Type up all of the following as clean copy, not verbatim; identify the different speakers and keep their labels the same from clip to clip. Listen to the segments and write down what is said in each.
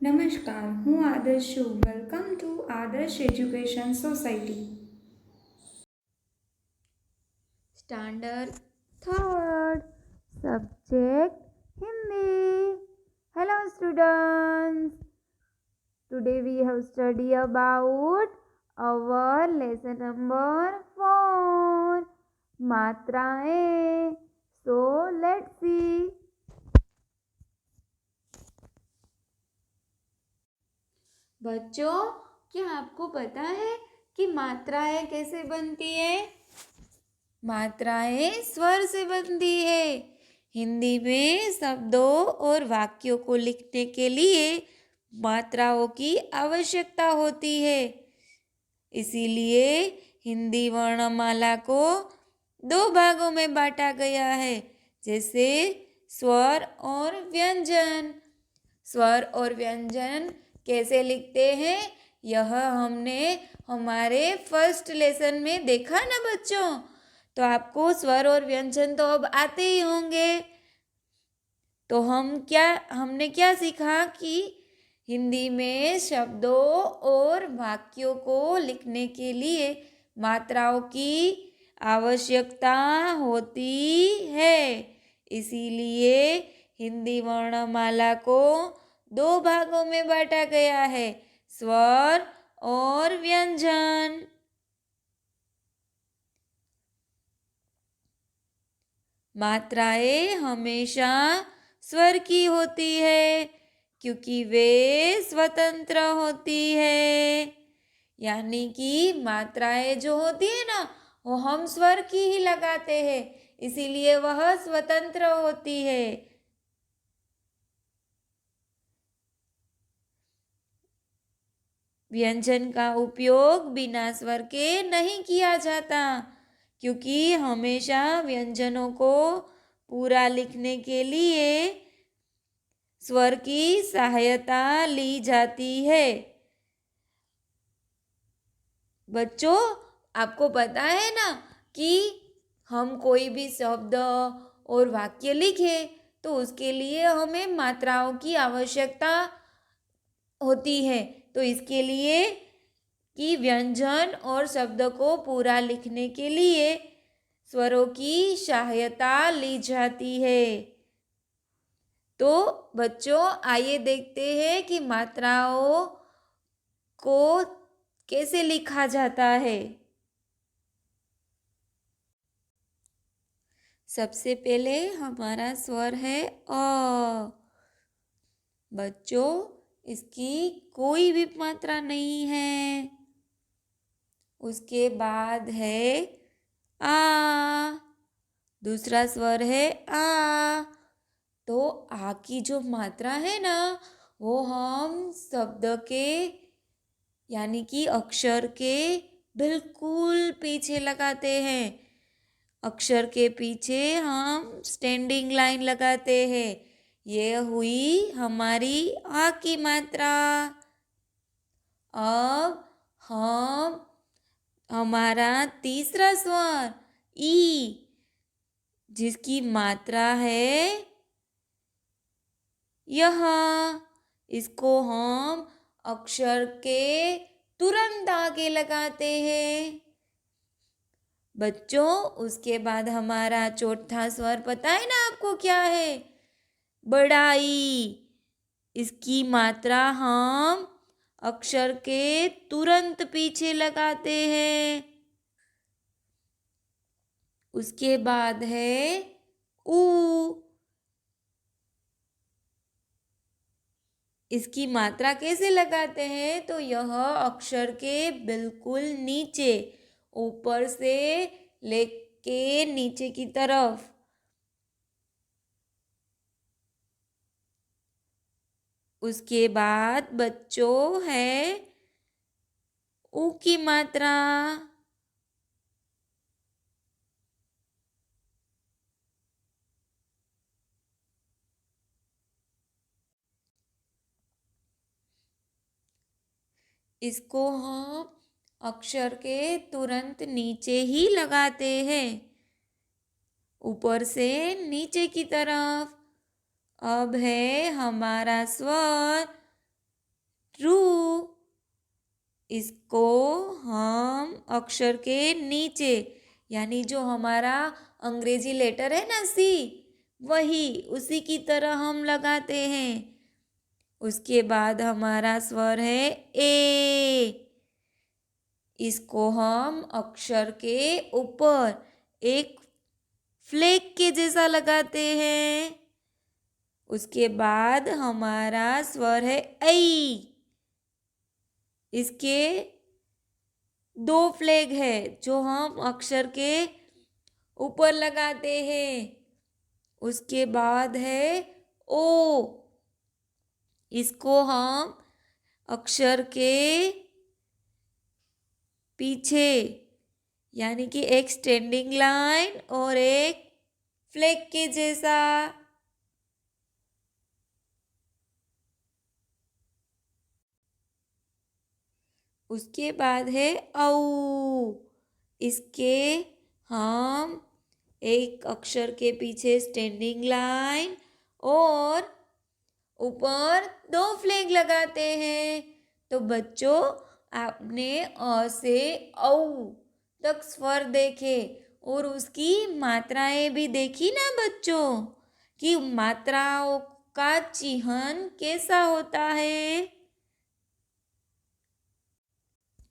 Speaker 1: नमस्कार, હું આદર્શ છું. વેલકમ ટુ આદર્શ education society.
Speaker 2: Standard third, subject Hindi. Hello students. Today we have studied about our lesson number 4, मात्राएं. So let's see. बच्चों, क्या आपको पता है कि मात्राएं कैसे बनती है? मात्राएं स्वर से बनती है। हिंदी में शब्दों और वाक्यों को लिखने के लिए मात्राओं की आवश्यकता होती है। इसीलिए हिंदी वर्णमाला को 2 भागों में बांटा गया है, जैसे स्वर और व्यंजन। स्वर और व्यंजन कैसे लिखते हैं, यह हमने हमारे फर्स्ट लेसन में देखा ना बच्चों। तो आपको स्वर और व्यंजन तो अब आते ही होंगे। तो हमने क्या सीखा कि हिंदी में शब्दों और वाक्यों को लिखने के लिए मात्राओं की आवश्यकता होती है। इसीलिए हिंदी वर्णमाला को 2 भागों में बांटा गया है, स्वर और व्यंजन। मात्राएं हमेशा स्वर की होती है, क्योंकि वे स्वतंत्र होती है। यानी कि मात्राएं जो होती है ना, वो हम स्वर की ही लगाते हैं, इसीलिए वह स्वतंत्र होती है। व्यंजन का उपयोग बिना स्वर के नहीं किया जाता, क्योंकि हमेशा व्यंजनों को पूरा लिखने के लिए स्वर की सहायता ली जाती है। बच्चों, आपको पता है ना कि हम कोई भी शब्द और वाक्य लिखें तो उसके लिए हमें मात्राओं की आवश्यकता होती है। तो इसके लिए कि व्यंजन और शब्द को पूरा लिखने के लिए स्वरों की सहायता ली जाती है। तो बच्चों, आइए देखते हैं कि मात्राओं को कैसे लिखा जाता है। सबसे पहले हमारा स्वर है अ। बच्चों, इसकी कोई भी मात्रा नहीं है। उसके बाद है आ। दूसरा स्वर है आ। तो आ की जो मात्रा है ना, वो हम शब्द के यानी कि अक्षर के बिल्कुल पीछे लगाते हैं। अक्षर के पीछे हम स्टैंडिंग लाइन लगाते हैं। ये हुई हमारी आ की मात्रा। अब हम हमारा तीसरा स्वर ई, जिसकी मात्रा है यह, इसको हम अक्षर के तुरंत आगे लगाते हैं। बच्चों, उसके बाद हमारा चौथा स्वर पता है ना आपको क्या है? बड़ा ई। इसकी मात्रा हम अक्षर के तुरंत पीछे लगाते हैं। उसके बाद है ऊ। इसकी मात्रा कैसे लगाते हैं? तो यह अक्षर के बिल्कुल नीचे, ऊपर से लेके नीचे की तरफ। उसके बाद बच्चों है ऊ की मात्रा। इसको हम अक्षर के तुरंत नीचे ही लगाते हैं, ऊपर से नीचे की तरफ। अब है हमारा स्वर इसको हम अक्षर के नीचे यानी जो हमारा अंग्रेजी लेटर है ना सी वही उसी की तरह हम लगाते हैं। उसके बाद हमारा स्वर है ए। इसको हम अक्षर के ऊपर एक फ्लैग के जैसा लगाते हैं। उसके बाद हमारा स्वर है ऐ। इसके दो फ्लैग है जो हम अक्षर के ऊपर लगाते हैं। उसके बाद है ओ। इसको हम अक्षर के पीछे यानी कि एक स्टैंडिंग लाइन और एक फ्लैग के जैसा। उसके बाद है औ। इसके हम एक अक्षर के पीछे स्टैंडिंग लाइन और ऊपर दो फ्लैग लगाते हैं। तो बच्चों आपने अ से औ तक स्वर देखे और उसकी मात्राएं भी देखी ना बच्चों कि मात्राओं का चिह्न कैसा होता है।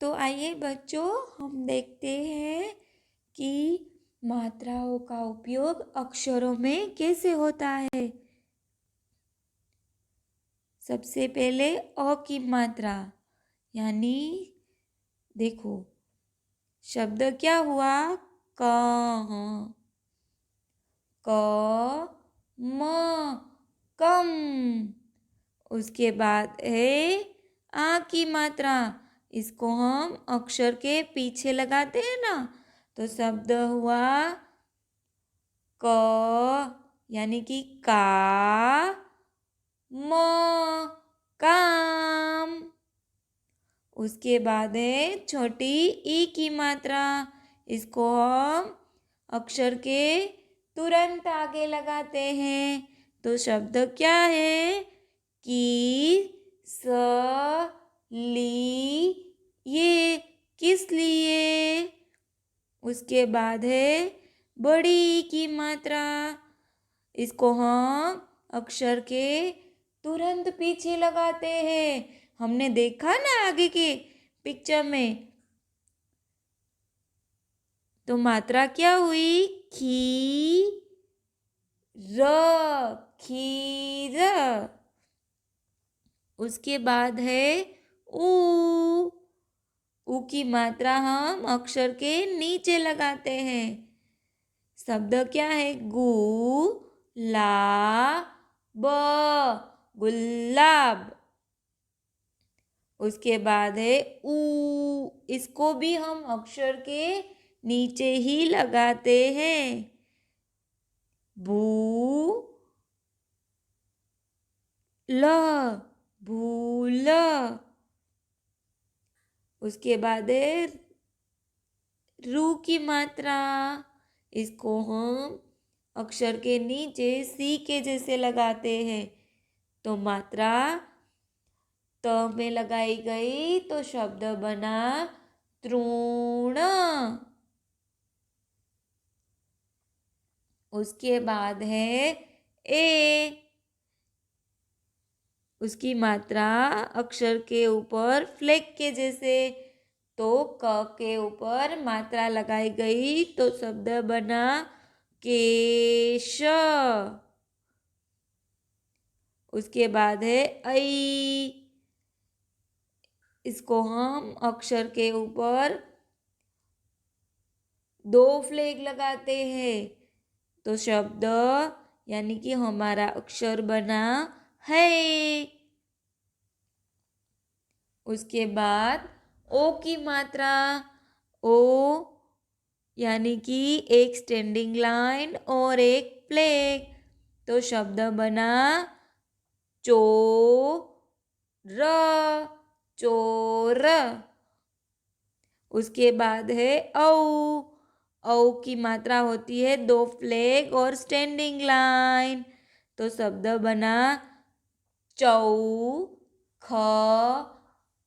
Speaker 2: तो आइए बच्चों हम देखते हैं कि मात्राओं का उपयोग अक्षरों में कैसे होता है। सबसे पहले अ की मात्रा यानी देखो शब्द क्या हुआ क क म कम। उसके बाद है आ की मात्रा। इसको हम अक्षर के पीछे लगाते हैं ना तो शब्द हुआ क यानी कि का म काम। उसके बाद है छोटी ई की मात्रा। इसको हम अक्षर के तुरंत आगे लगाते हैं तो शब्द क्या है कि स ली ये किस लिए। उसके बाद है बड़ी ई की मात्रा। इसको हम अक्षर के तुरंत पीछे लगाते हैं। हमने देखा ना आगे के पिक्चर में। तो मात्रा क्या हुई खी र खीर। उसके बाद है ऊ। ऊ की मात्रा हम अक्षर के नीचे लगाते हैं। शब्द क्या है गु ला ब गुलाब। उसके बाद है ऊ। इसको भी हम अक्षर के नीचे ही लगाते हैं। बू ल भूल। उसके बाद है रू की मात्रा। इसको हम अक्षर के नीचे सी के जैसे लगाते हैं। तो मात्रा त में लगाई गई तो शब्द बना तृण। उसके बाद है ए। उसकी मात्रा अक्षर के ऊपर फ्लैग के जैसे। तो क के ऊपर मात्रा लगाई गई तो शब्द बना केश। उसके बाद है ऐ। इसको हम अक्षर के ऊपर दो फ्लैग लगाते हैं तो शब्द यानी कि हमारा अक्षर बना है। उसके बाद ओ की मात्रा। ओ यानी कि एक स्टैंडिंग लाइन और एक फ्लैग तो शब्द बना चो र चोर। उसके बाद है औ। औ की मात्रा होती है दो फ्लैग और स्टैंडिंग लाइन तो शब्द बना चौ ख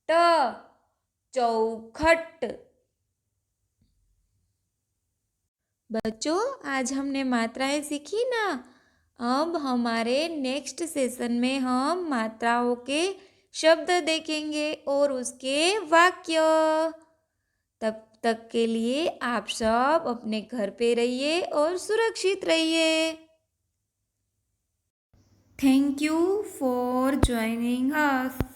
Speaker 2: ट चौखट। बच्चों, आज हमने मात्राएं सीखी ना। अब हमारे नेक्स्ट सेशन में हम मात्राओं के शब्द देखेंगे और उसके वाक्य। तब तक के लिए आप सब अपने घर पे रहिए और सुरक्षित रहिए।
Speaker 1: Thank you for joining us.